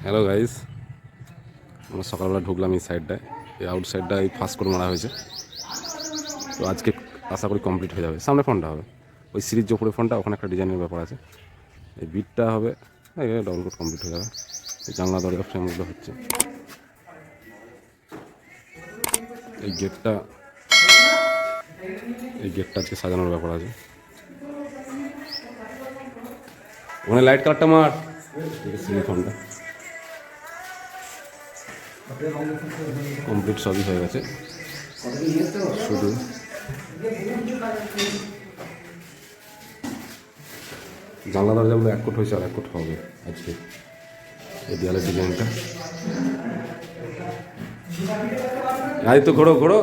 Hello guys, আমরা সকালবেলা ঢুকলাম এই সাইডটায়। এই আউট সাইডটা এই ফার্স্ট করে মারা হয়েছে। তো আজকে আশা করি কমপ্লিট হয়ে যাবে। সামনে ফোনটা হবে ওই সিরিজ যে উপরে ফোনটা, ওখানে একটা ডিজাইনের ব্যাপার আছে। এই বিটটা হবে, ডবল কোট কমপ্লিট হয়ে যাবে। এই জানলা দরজা ফ্রেমগুলো হচ্ছে। এই গেটটা আজকে সাজানোর ব্যাপার আছে। ওখানে লাইট কালারটা মার সিলিং ফোনটা কমপ্লিট সবই হয়ে গেছে, শুধু জানলা দরজাগুলো এক কোট হয়েছে আর এক কোট হবে আজকে। এই দেয়ালের ডিজাইনটা আজ তো ঘোরো ঘোরো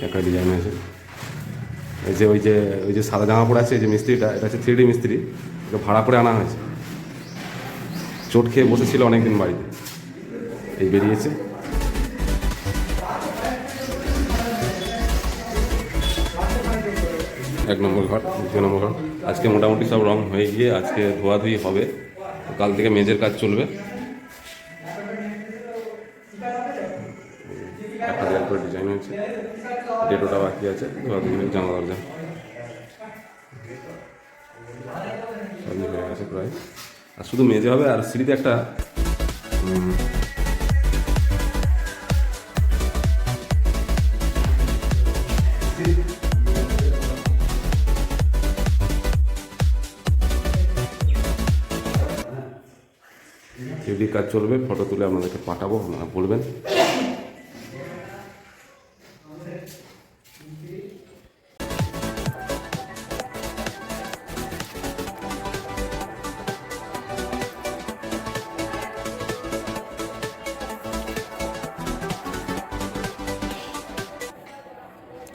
একটা ডিজাইন আছে। ওই যে সাদা জামা পড়ে আছে, এই যে মিস্ত্রিটা, এটা হচ্ছে 3D মিস্ত্রি, এটা ভাড়া করে আনা হয়েছে। চোট খেয়ে বসেছিল অনেকদিন বাড়িতে, এই বেরিয়েছে। এক নম্বর ঘর, দ্বিতীয় নম্বর ঘর। আজকে মোটামুটি সব রং হয়ে গিয়ে আজকে ধোয়াধুয়ি হবে। কাল থেকে মেজের কাজ চলবে। একটা দেয়াল করে ডিজাইন হয়েছে, ডেটোটা বাকি আছে, ধোয়াধুয়ি হয়ে জানলা দরজা সবই হয়ে গেছে প্রায়। আর শুধু মেজে হবে। আর সিঁড়িতে একটা সিঁড়ির কাজ চলবে, ফটো তুলে আপনাদেরকে পাঠাবো, আপনারা বলবেন।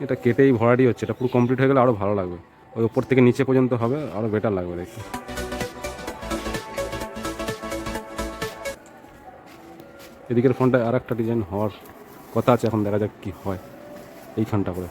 এটা কেটেই ভরাটি হচ্ছে, এটা পুরো কমপ্লিট হয়ে গেলে আরও ভালো লাগবে। ওই ওপর থেকে নিচে পর্যন্ত হবে, আরও বেটার লাগবে দেখতে। এদিকের ফোনটায় আর একটা ডিজাইন হওয়ার কথা আছে, এখন দেখা যাক কী হয় এইখানটা করে।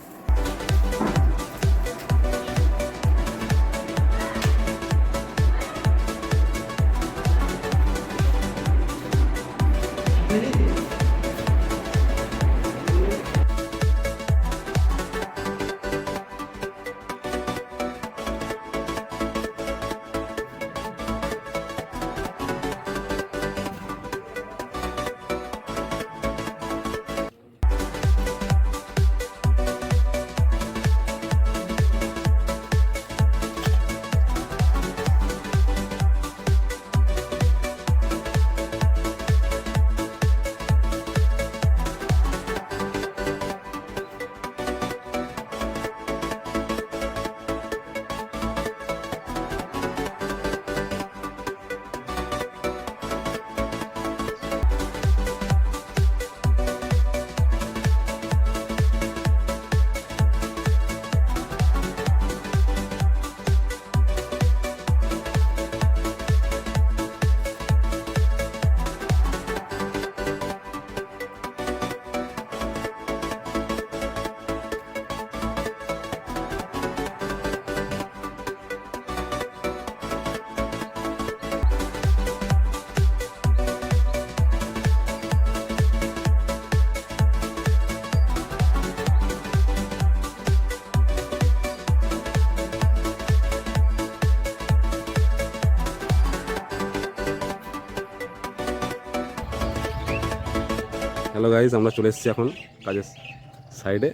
হ্যালো গাইজ, আমরা চলে এসেছি এখন কাজের সাইডে।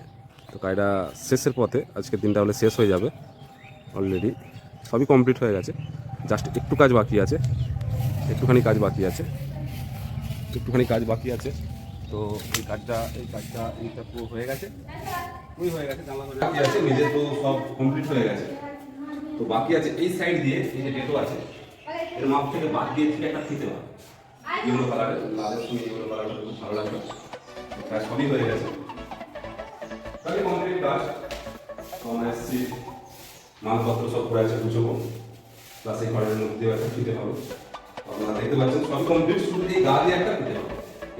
তো কাজটা শেষের পথে, আজকের দিনটা হলে শেষ হয়ে যাবে। অলরেডি সবই কমপ্লিট হয়ে গেছে, জাস্ট একটু কাজ বাকি আছে, একটুখানি কাজ বাকি আছে। তো এইটা পুরো হয়ে গেছে, জানলা বাকি আছে, নিজে তো সব কমপ্লিট হয়ে গেছে। তো বাকি আছে এই সাইড দিয়ে, এই যে ডেটো আছে, এর মাপ থেকে বাদ দিয়ে একটা ফিতে হবে ইয়েলো কালারের, লালের সঙ্গে ইয়েলো কালারটা খুব ভালো লাগবে। কাজ সবই হয়ে গেছে, তাহলে কমপ্লিট কাজ। আমরা এসেছি, মালপত্র সব পড়ে আছে গুছবো, প্লাস এই ঘরের মধ্যেও একটা ফিতে হবে। আপনারা দেখতে পাচ্ছেন সবই কমপ্লিট, শুধু এই গা দিয়ে একটা ফিতে হবে।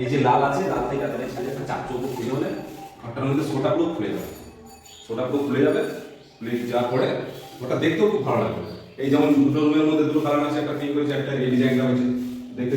এই যে লাল আছে, লাল থেকে একটা চার চৌকো ফিতে হলে ঘরটার মধ্যে সোটাগুলো খুলে যাবে। খুলে যাওয়ার পরে ওটা দেখতেও খুব ভালো লাগবে। এই যেমন দুটো রুমের মধ্যে দুটো কালার আছে, একটা পিঙ্ক হচ্ছে একটা এই ডিজাইনটা হচ্ছে দেখতে